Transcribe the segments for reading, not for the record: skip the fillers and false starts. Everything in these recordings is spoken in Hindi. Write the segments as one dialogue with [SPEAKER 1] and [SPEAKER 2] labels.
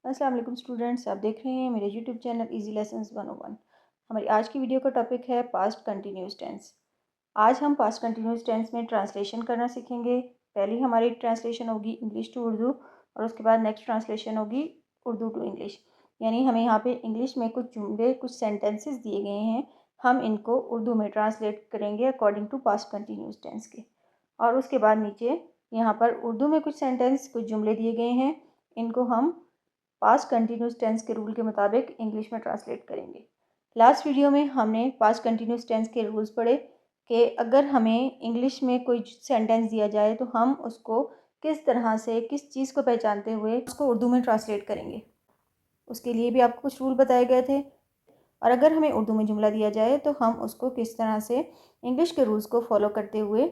[SPEAKER 1] अस्सलाम वालेकुम स्टूडेंट्स, आप देख रहे हैं मेरे यूट्यूब चैनल इजी लेसन्स 101। हमारी आज की वीडियो का टॉपिक है पास्ट कंटिन्यूस टेंस। आज हम पास्ट कंटिन्यूस टेंस में ट्रांसलेशन करना सीखेंगे। पहली हमारी ट्रांसलेशन होगी इंग्लिश टू उर्दू और उसके बाद नेक्स्ट ट्रांसलेशन होगी उर्दू टू इंग्लिश। यानी हमें यहाँ पे इंग्लिश में कुछ जुमले, कुछ सेंटेंसेस दिए गए हैं, हम इनको उर्दू में ट्रांसलेट करेंगे according to past continuous tense के। और उसके बाद नीचे यहाँ पर उर्दू में कुछ सेंटेंस, कुछ जुमले दिए गए हैं, इनको हम पास्ट कंटिन्यूस टेंस के रूल के मुताबिक इंग्लिश में ट्रांसलेट करेंगे। लास्ट वीडियो में हमने पास्ट कंटिन्यूस टेंस के रूल्स पढ़े कि अगर हमें इंग्लिश में कोई सेंटेंस दिया जाए तो हम उसको किस तरह से, किस चीज़ को पहचानते हुए उसको उर्दू में ट्रांसलेट करेंगे। उसके लिए भी आपको कुछ रूल बताए गए थे। और अगर हमें उर्दू में जुमला दिया जाए तो हम उसको किस तरह से इंग्लिश के रूल्स को फॉलो करते हुए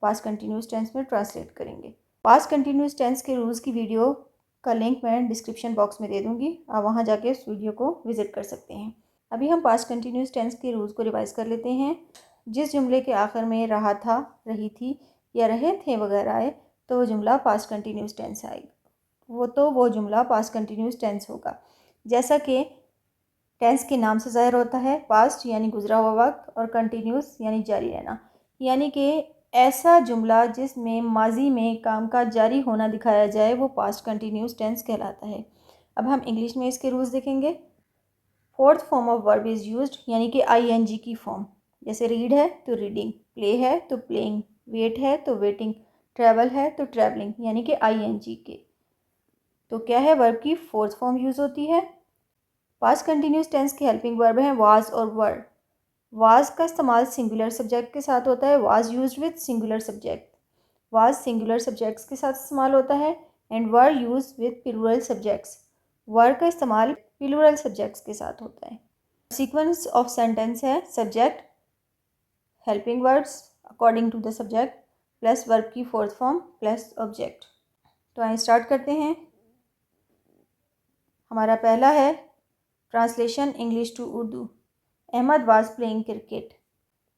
[SPEAKER 1] पास्ट कंटिन्यूस टेंस में ट्रांसलेट करेंगे। पास्ट कंटिन्यूस टेंस के रूल्स की वीडियो का लिंक मैं डिस्क्रिप्शन बॉक्स में दे दूँगी, आप वहाँ जाके उस वीडियो को विज़िट कर सकते हैं। अभी हम पास्ट कंटिन्यूस टेंस के रूल्स को रिवाइज़ कर लेते हैं। जिस जुमले के आखिर में रहा था, रही थी या रहे थे वगैरह आए तो वो जुमला पास्ट कंटिन्यूस टेंस आएगा। वो जुमला पास्ट कंटिन्यूस टेंस होगा। जैसा कि टेंस के नाम से ज़ाहिर होता है, पास्ट यानी गुजरा हुआ वक्त और कंटिन्यूस यानी जारी रहना। यानी कि ऐसा जुमला जिसमें माजी में कामकाज जारी होना दिखाया जाए वो पास्ट कंटिन्यूस टेंस कहलाता है। अब हम इंग्लिश में इसके रूल्स देखेंगे। Fourth form of verb is used, यानी कि आईएनजी की फॉर्म। जैसे रीड है तो रीडिंग, प्ले है तो प्लेइंग, वेट है तो वेटिंग, ट्रैवल है तो ट्रैवलिंग, यानी कि आईएनजी के। तो क्या है, वर्ब की फोर्थ फॉर्म यूज़ होती है। पास्ट कंटिन्यूस टेंस के हेल्पिंग वर्ब हैं वाज और वर। वाज का इस्तेमाल सिंगुलर सब्जेक्ट के साथ होता है, was used with singular subject. Was singular subjects के साथ इस्तेमाल होता है and were use with plural subjects. Were का इस्तेमाल प्लूरल सब्जेक्ट्स के साथ होता है। सीक्वेंस ऑफ सेंटेंस है subject, helping verbs according to the subject plus verb की फोर्थ फॉर्म प्लस ऑब्जेक्ट। तो आइए स्टार्ट करते हैं। हमारा पहला है translation English to Urdu. Ahmed was playing cricket.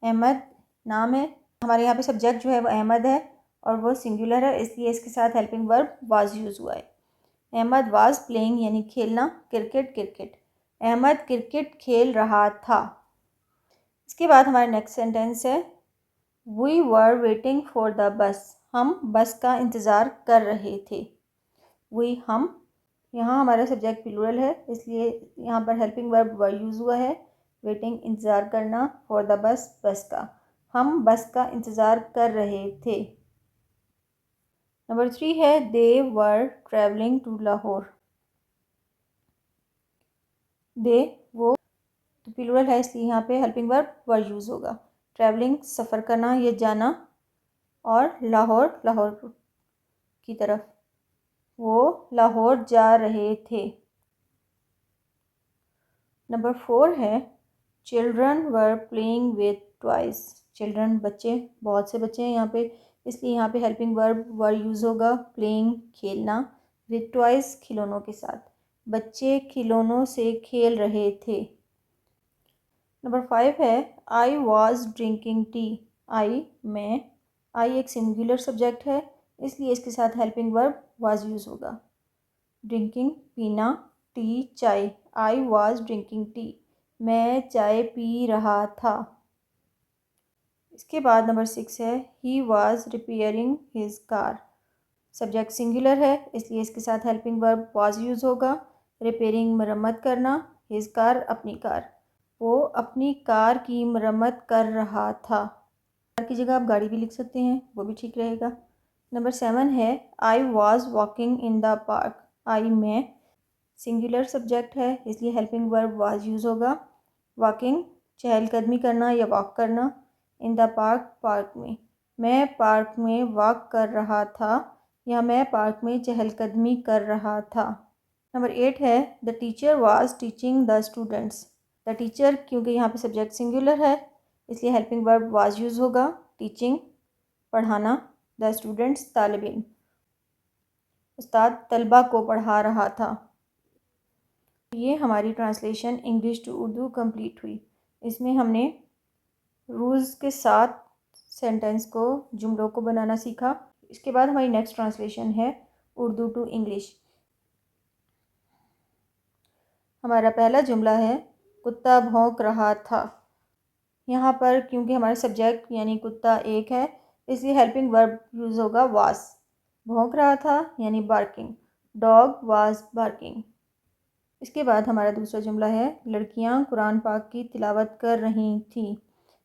[SPEAKER 1] Ahmed नाम है, हमारे यहाँ पे सब्जेक्ट जो है वो अहमद है और वो सिंगुलर है, इसलिए इसके साथ हेल्पिंग वर्ब वाज यूज़ हुआ है। अहमद वाज प्लेइंग यानी खेलना, क्रिकेट क्रिकेट, अहमद क्रिकेट खेल रहा था। इसके बाद हमारा नेक्स्ट सेंटेंस है we were waiting for the bus. हम बस का इंतज़ार कर रहे थे। वी हम, यहाँ हमारा सब्जेक्ट प्लूरल है इसलिए यहाँ पर हेल्पिंग वर्ब वर यूज़ हुआ है। वेटिंग इंतज़ार करना, फॉर द बस बस का, हम बस का इंतज़ार कर रहे थे। नंबर 3 है दे वर ट्रैवलिंग टू लाहौर। दे वो तो प्लूरल है इसलिए यहाँ पे हेल्पिंग वर्ब वर यूज़ होगा। ट्रैवलिंग सफ़र करना या जाना, और लाहौर लाहौर की तरफ, वो लाहौर जा रहे थे। नंबर 4 है children were playing with toys. Children बच्चे, बहुत से बच्चे हैं यहाँ पे, इसलिए यहाँ पे हेल्पिंग वर्ब वर यूज़ होगा। प्लेइंग खेलना, विद टॉयज़ खिलौनों के साथ, बच्चे खिलौनों से खेल रहे थे। नंबर 5 है आई वॉज ड्रिंकिंग टी। आई मैं, आई एक सिंगुलर सब्जेक्ट है इसलिए इसके साथ हेल्पिंग वर्ब वाज यूज़ होगा। ड्रिंकिंग पीना, टी चाय, आई वॉज ड्रिंकिंग टी, मैं चाय पी रहा था। इसके बाद नंबर 6 है he was repairing his car. Subject singular है इसलिए इसके साथ हेल्पिंग वर्ब वाज यूज़ होगा। रिपेयरिंग मरम्मत करना, हिज कार अपनी कार, वो अपनी कार की मरम्मत कर रहा था। कार की जगह आप गाड़ी भी लिख सकते हैं, वो भी ठीक रहेगा। नंबर 7 है I was walking in the park. I मैं सिंगुलर सब्जेक्ट है इसलिए हेल्पिंग वर्ब वाज यूज़ होगा। वॉकिंग चहलकदमी करना या वॉक करना, इन द पार्क पार्क में, मैं पार्क में वॉक कर रहा था या मैं पार्क में चहलकदमी कर रहा था। नंबर 8 है the teacher was teaching the students. The teacher क्योंकि यहाँ पे सब्जेक्ट सिंगुलर है इसलिए हेल्पिंग वर्ब वाज यूज़ होगा। टीचिंग पढ़ाना, द स्टूडेंट्स तालिब इल्म, उस्ताद तलबा को पढ़ा रहा था। ये हमारी translation English to Urdu complete हुई। इसमें हमने रूल्स के साथ सेंटेंस को, जुमलों को बनाना सीखा। इसके बाद हमारी नेक्स्ट ट्रांसलेशन है उर्दू टू इंग्लिश। हमारा पहला जुमला है कुत्ता भौंक रहा था। यहाँ पर क्योंकि हमारा सब्जेक्ट यानी कुत्ता एक है, इसलिए हेल्पिंग वर्ब यूज़ होगा वाज। भौंक रहा था यानी बार्किंग, डॉग वाज बार्किंग। इसके बाद हमारा दूसरा जुमला है लड़कियाँ कुरान पाक की तिलावत कर रही थीं।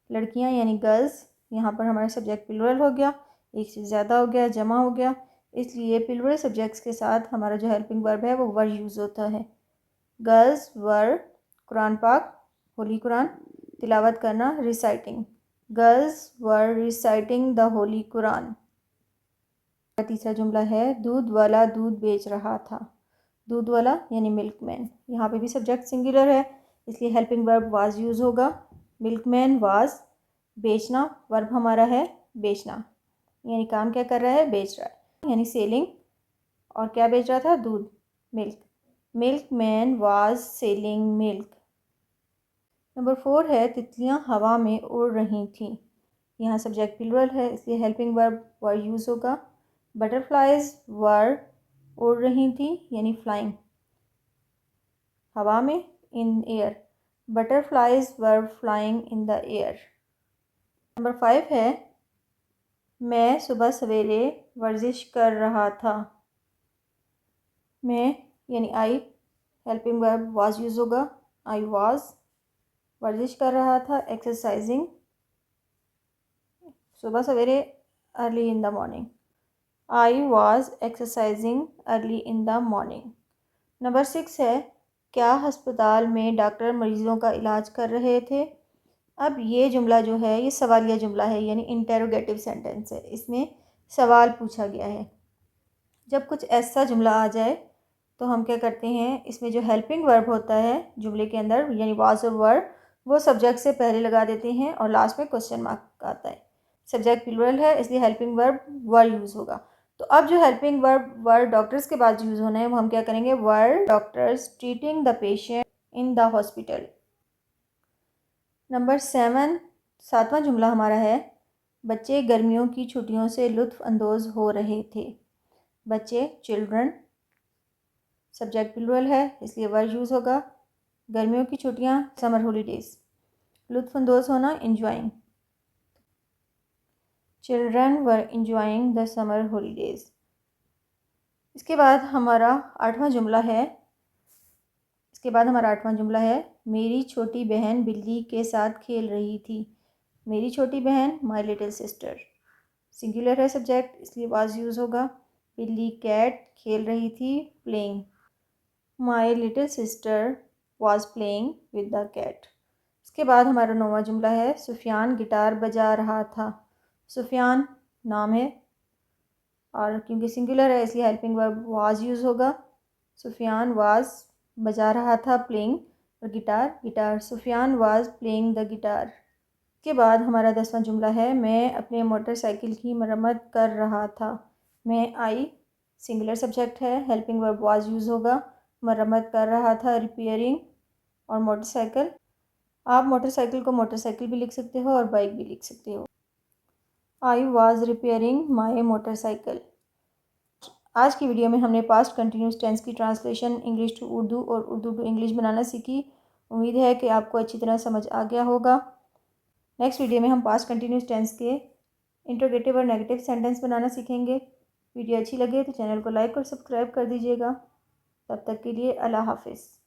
[SPEAKER 1] लड़कियाँ यानी गर्ल्स, यहाँ पर हमारा सब्जेक्ट प्लूरल हो गया, एक से ज़्यादा हो गया, जमा हो गया, इसलिए प्लूरल सब्जेक्ट्स के साथ हमारा जो हेल्पिंग वर्ब है वो वर यूज़ होता है। गर्ल्स वर कुरान पाक होली कुरान, तिलावत करना reciting, girls were reciting the Holi Quran. तीसरा जुमला है दूध वाला दूध बेच रहा था। दूध वाला यानी मिल्कमैन, यहाँ पे भी सब्जेक्ट सिंगुलर है, इसलिए हेल्पिंग वर्ब वाज यूज़ होगा। मिल्कमैन वाज, बेचना वर्ब हमारा है बेचना, यानी काम क्या कर रहा है, बेच रहा है, यानी सेलिंग। और क्या बेच रहा था, दूध, milk. Milkman was selling milk. Number 4 है तितलियाँ हवा में उड़ रही थीं। यहाँ सब्जेक्ट प्लूरल है, इसलिए हेल्पिंग वर्ब वर यूज़ होगा। बटरफ्लाइज वर उड़ रही थी यानी फ्लाइंग, हवा में, in air. Butterflies were flying in the air. Number 5 है मैं सुबह सवेरे वर्जिश कर रहा था। मैं यानी आई, हेल्पिंग वर्ब वाज यूज़ होगा। आई वाज, वर्जिश कर रहा था, एक्सरसाइजिंग, सुबह सवेरे, early in the morning. I was exercising early in the morning. Number 6 है क्या अस्पताल में डॉक्टर मरीज़ों का इलाज कर रहे थे। अब ये जुमला जो है ये सवालिया जुमला है, यानी इंटेरोगेटिव सेंटेंस है, इसमें सवाल पूछा गया है। जब कुछ ऐसा जुमला आ जाए तो हम क्या करते हैं, इसमें जो हेल्पिंग वर्ब होता है जुमले के अंदर यानी वाज और वर, वो सब्जेक्ट से पहले लगा देते हैं और लास्ट में क्वेश्चन मार्क आता है। सब्जेक्ट प्लूरल है, इसलिए हेल्पिंग वर्ब वर यूज़ होगा। तो अब जो हेल्पिंग वर्ब वर डॉक्टर्स के बाद यूज़ होना है वो हम क्या करेंगे, were doctors treating the patient in the hospital. Number 7, सातवां जुमला हमारा है बच्चे गर्मियों की छुट्टियों से लुत्फ़ अंदोज़ हो रहे थे। बच्चे चिल्ड्रन, सब्जेक्ट प्लूरल है, इसलिए वर यूज़ होगा। गर्मियों की छुट्टियाँ समर हॉलीडेज़, लुत्फ़ अंदोज़ होना enjoying, children were enjoying the summer holidays. इसके बाद हमारा आठवां जुमला है मेरी छोटी बहन बिल्ली के साथ खेल रही थी। मेरी छोटी बहन माई लिटिल सिस्टर, सिंगुलर है सब्जेक्ट, इसलिए वाज यूज़ होगा। बिल्ली कैट खेल रही थी, playing, my little sister was playing with the cat. इसके बाद हमारा 9वां जुमला है सुफियान गिटार बजा रहा था। सुफियान नाम है और क्योंकि सिंगुलर है इसलिए हेल्पिंग वर्ब वाज यूज़ होगा। सुफियान वाज बजा रहा था, प्लेइंग, और guitar, Sufiyan was playing the guitar. के बाद हमारा 10वां जुमला है मैं अपने मोटरसाइकिल की मरम्मत कर रहा था। मैं आई, सिंगुलर सब्जेक्ट है, हेल्पिंग वर्ब वाज यूज़ होगा। मरम्मत कर रहा था, रिपेयरिंग, और मोटरसाइकिल, आप मोटरसाइकिल को मोटरसाइकिल भी लिख सकते हो और बाइक भी लिख सकते हो। I was repairing my motorcycle. आज की वीडियो में हमने पास्ट कंटिन्यूस टेंस की ट्रांसलेशन इंग्लिश टू उर्दू और उर्दू टू इंग्लिश बनाना सीखी। उम्मीद है कि आपको अच्छी तरह समझ आ गया होगा। नेक्स्ट वीडियो में हम पास्ट कंटिन्यूस टेंस के इंट्रोगेटिव और नेगेटिव सेंटेंस बनाना सीखेंगे। वीडियो अच्छी लगे तो चैनल को लाइक और सब्सक्राइब कर दीजिएगा। तब तक के लिए अल्लाह हाफिज़।